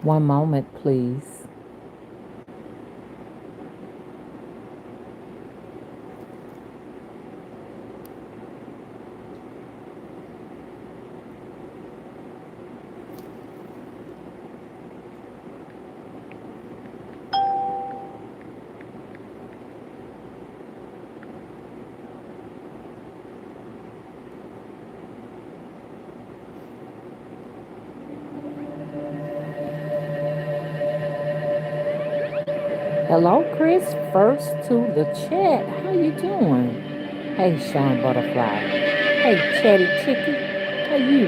One moment, please. Hello, Chris. First to the chat. How you doing? Hey, Sean Butterfly. Hey, Chatty Chitty. How you?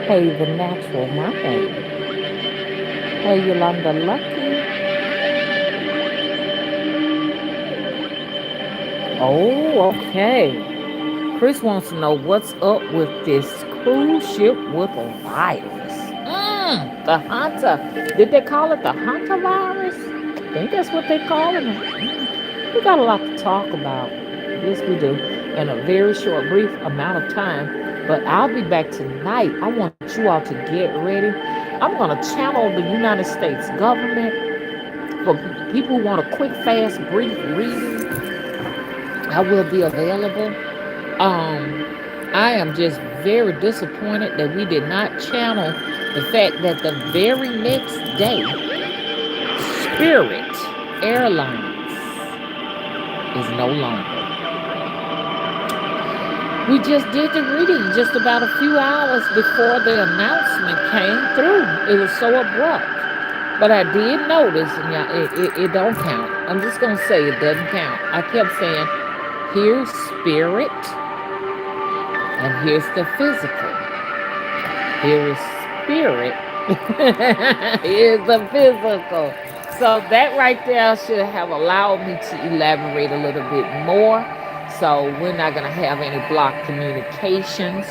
Hey, the Natural Mermaid. Hey, Yolanda Lucky. Oh, okay. Chris wants to know what's up with this cruise ship with a virus. The Hunter. Did they call it the Hunter virus? I think that's what they call it. We got a lot to talk about. Yes, we do. In a very short, brief amount of time. But I'll be back tonight. I want you all to get ready. I'm going to channel the United States government for people who want a quick, fast, brief reading. I will be available. I am just very disappointed that we did not channel the fact that the very next day, Spirit Airlines is no longer. We just did the reading just about a few hours before the announcement came through. It was so abrupt. But I did notice, and yeah, it don't count. I'm just going to say it doesn't count. I kept saying, here's spirit, and here's the physical. Here is spirit. Here's the physical. So that right there should have allowed me to elaborate a little bit more. So we're not gonna have any block communications.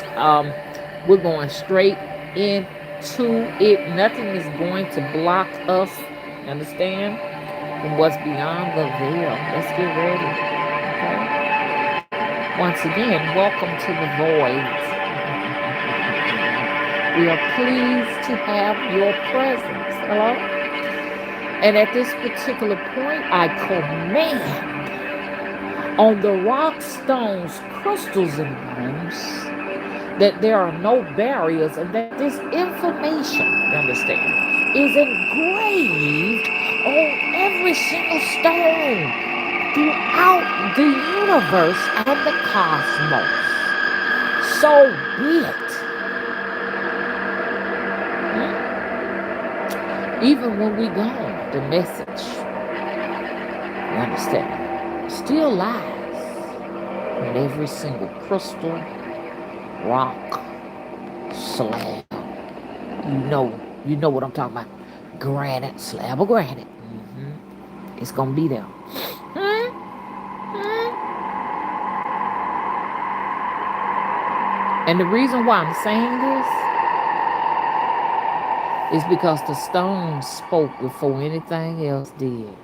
We're going straight into it. Nothing is going to block us. Understand? From what's beyond the veil. Let's get ready. Okay. Once again, welcome to the void. We are pleased to have your presence. Hello? And at this particular point, I command on the rock, stones, crystals, and bones that there are no barriers and that this information, you understand, is engraved on every single stone throughout the universe and the cosmos. So be it. Even when we gone, the message, you understand, still lies in every single crystal, rock, slab. You know what I'm talking about. Granite, slab of granite. It's gonna be there. Hmm? Hmm? And the reason why I'm saying this is because the stone spoke before anything else did.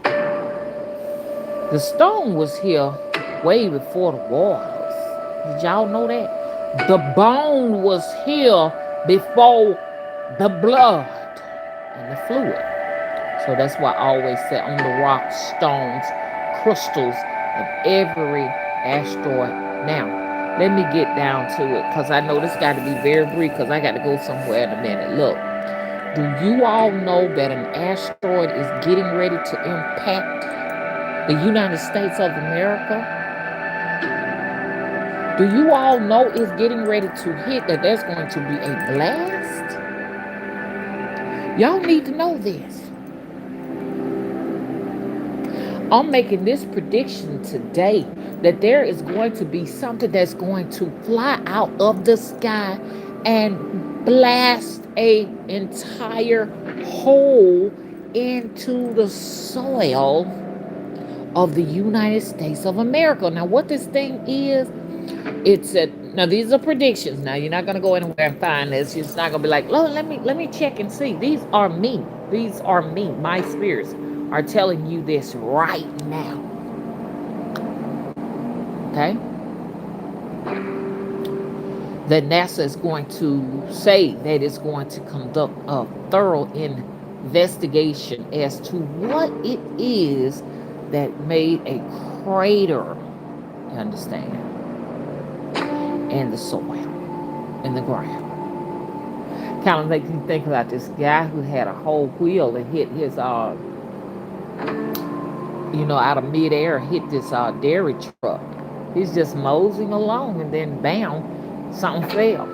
The stone was here way before the waters. Did y'all know that? The bone was here before the blood and the fluid. So that's why I always say on the rocks, stones, crystals of every asteroid. Now, let me get down to it because I know this got to be very brief because I got to go somewhere in a minute. Look, do you all know that an asteroid is getting ready to impact the United States of America? Do you all know it's getting ready to hit that there's going to be a blast? Y'all need to know this. I'm making this prediction today that there is going to be something that's going to fly out of the sky and blast a entire hole into the soil of the United States of America. Now, what this thing is, it's a now these are predictions. Now you're not gonna go anywhere and find this. It's not gonna be like, oh, let me check and see. These are me. These are me. My spirits are telling you this right now. Okay? that NASA is going to say that it's going to conduct a thorough investigation as to what it is that made a crater, you understand, in the soil, in the ground. Kind of makes me think about this guy who had a whole wheel and hit his, out of midair, hit this dairy truck. He's just moseying along and then bam, something fell.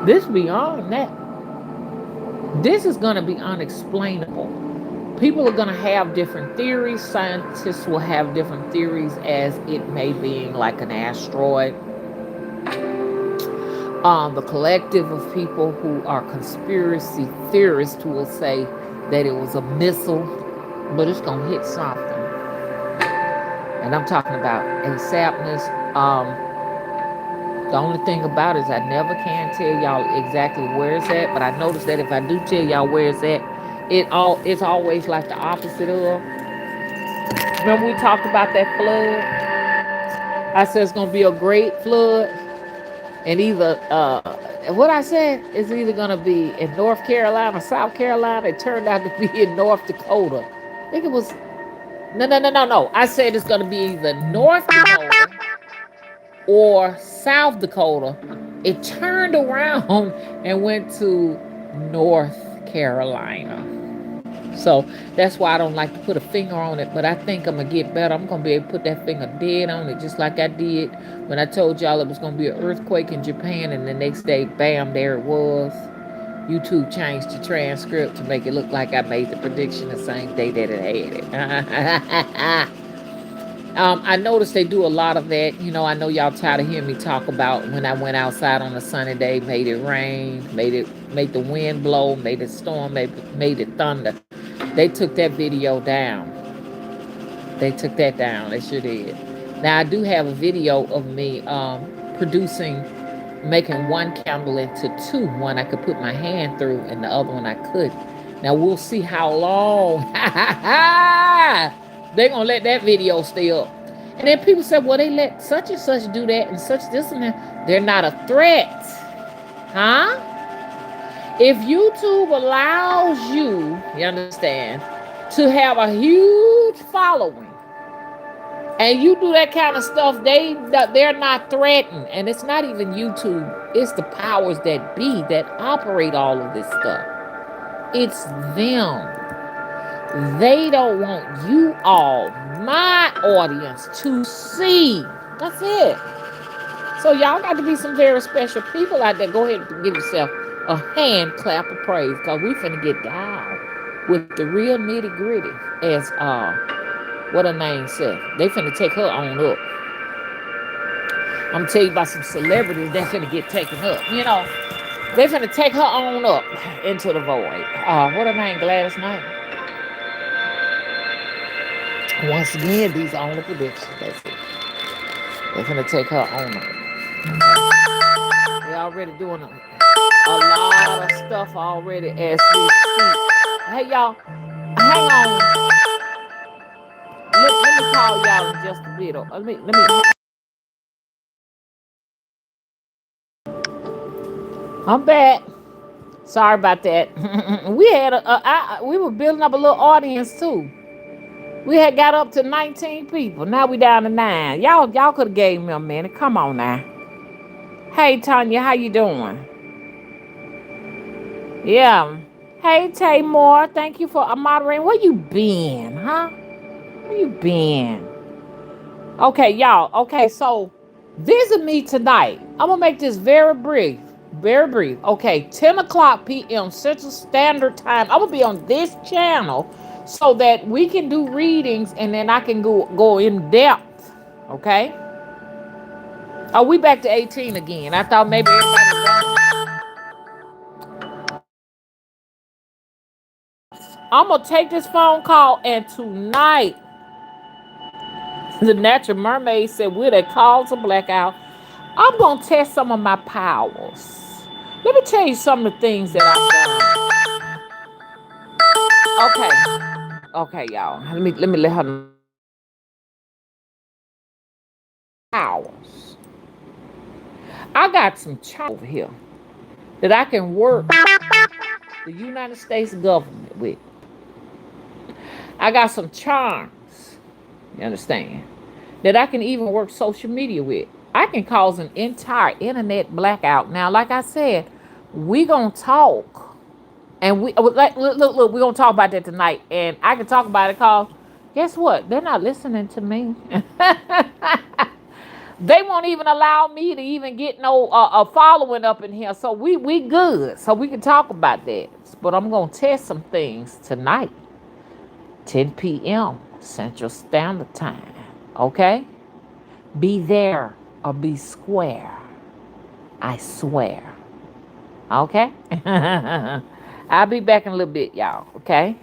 This beyond that. This is going to be unexplainable. People are going to have different theories. Scientists will have different theories as it may being like an asteroid. The collective of people who are conspiracy theorists who will say that it was a missile, but it's going to hit something. And I'm talking about ASAPness. The only thing about it is I never can tell y'all exactly where it's at, but I noticed that if I do tell y'all where it's at, it's always like the opposite of. Remember we talked about that flood? I said it's gonna be a great flood, and either what I said is either gonna be in North Carolina, South Carolina. It turned out to be in North Dakota. I think it was no. I said it's gonna be either North Dakota or South Dakota. It turned around and went to North Carolina. So that's why I don't like to put a finger on it, but I think I'm gonna get better. I'm gonna be able to put that finger dead on it, just like I did when I told y'all it was gonna be an earthquake in Japan, and the next day, bam, there it was. YouTube changed the transcript to make it look like I made the prediction the same day that it had it. I noticed they do a lot of that. I know y'all tired of hearing me talk about when I went outside on a sunny day, made it rain, made the wind blow, made it storm, made it thunder. They took that video down. They took that down. They sure did. Now I do have a video of me making one candle into two. One I could put my hand through, and the other one I couldn't. Now we'll see how long they're gonna let that video stay up. And then people said, well, they let such and such do that and such this and that. They're not a threat. Huh? If YouTube allows you, you understand, to have a huge following, and you do that kind of stuff, they're not threatened. And it's not even YouTube. It's the powers that be that operate all of this stuff. It's them. They don't want you all, my audience, to see. That's it. So y'all got to be some very special people out there. Go ahead and give yourself a hand clap of praise, because we finna get down with the real nitty gritty, as what her name said. They finna take her on up. I'm gonna tell you about some celebrities that finna get taken up. They finna take her on up into the void. What her name? Gladys Knight. Once again, these are only predictions. That's it. They're finna take her on up. Okay. We're already doing a lot of stuff already as we speak. Hey y'all, hang on. Let me call y'all in just a bit. Let me. I'm back. Sorry about that. We had we were building up a little audience too. We had got up to 19 people. Now we down to 9. Y'all could have gave me a minute. Come on now. Hey Tanya, how you doing? Yeah. Hey Tamor, thank you for moderating. Where you been, huh? Where you been? Okay, y'all. Okay, so visit me tonight. I'm gonna make this very brief. Very brief. Okay, 10 o'clock p.m. Central Standard Time. I'm gonna be on this channel so that we can do readings and then I can go in depth. Okay. Oh, we back to 18 again. I thought maybe everybody was done. I'm gonna take this phone call, and tonight the Natural Mermaid said we're that cause a blackout. I'm gonna test some of my powers. Let me tell you some of the things that I've done. Okay, y'all. Let me let her know. Powers. I got some charm over here that I can work the United States government with. I got some charms, you understand, that I can even work social media with. I can cause an entire internet blackout. Now, like I said, we gonna talk, and look, we gonna talk about that tonight, and I can talk about it because guess what? They're not listening to me. They won't even allow me to even get no following up in here. So we good. So we can talk about that. But I'm gonna test some things tonight, 10 p.m. Central Standard Time. Okay? Be there or be square. I swear. Okay? I'll be back in a little bit, y'all. Okay?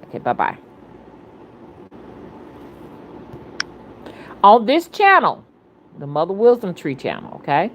Okay, bye-bye. On this channel, the Mother Wisdom Tree channel, okay?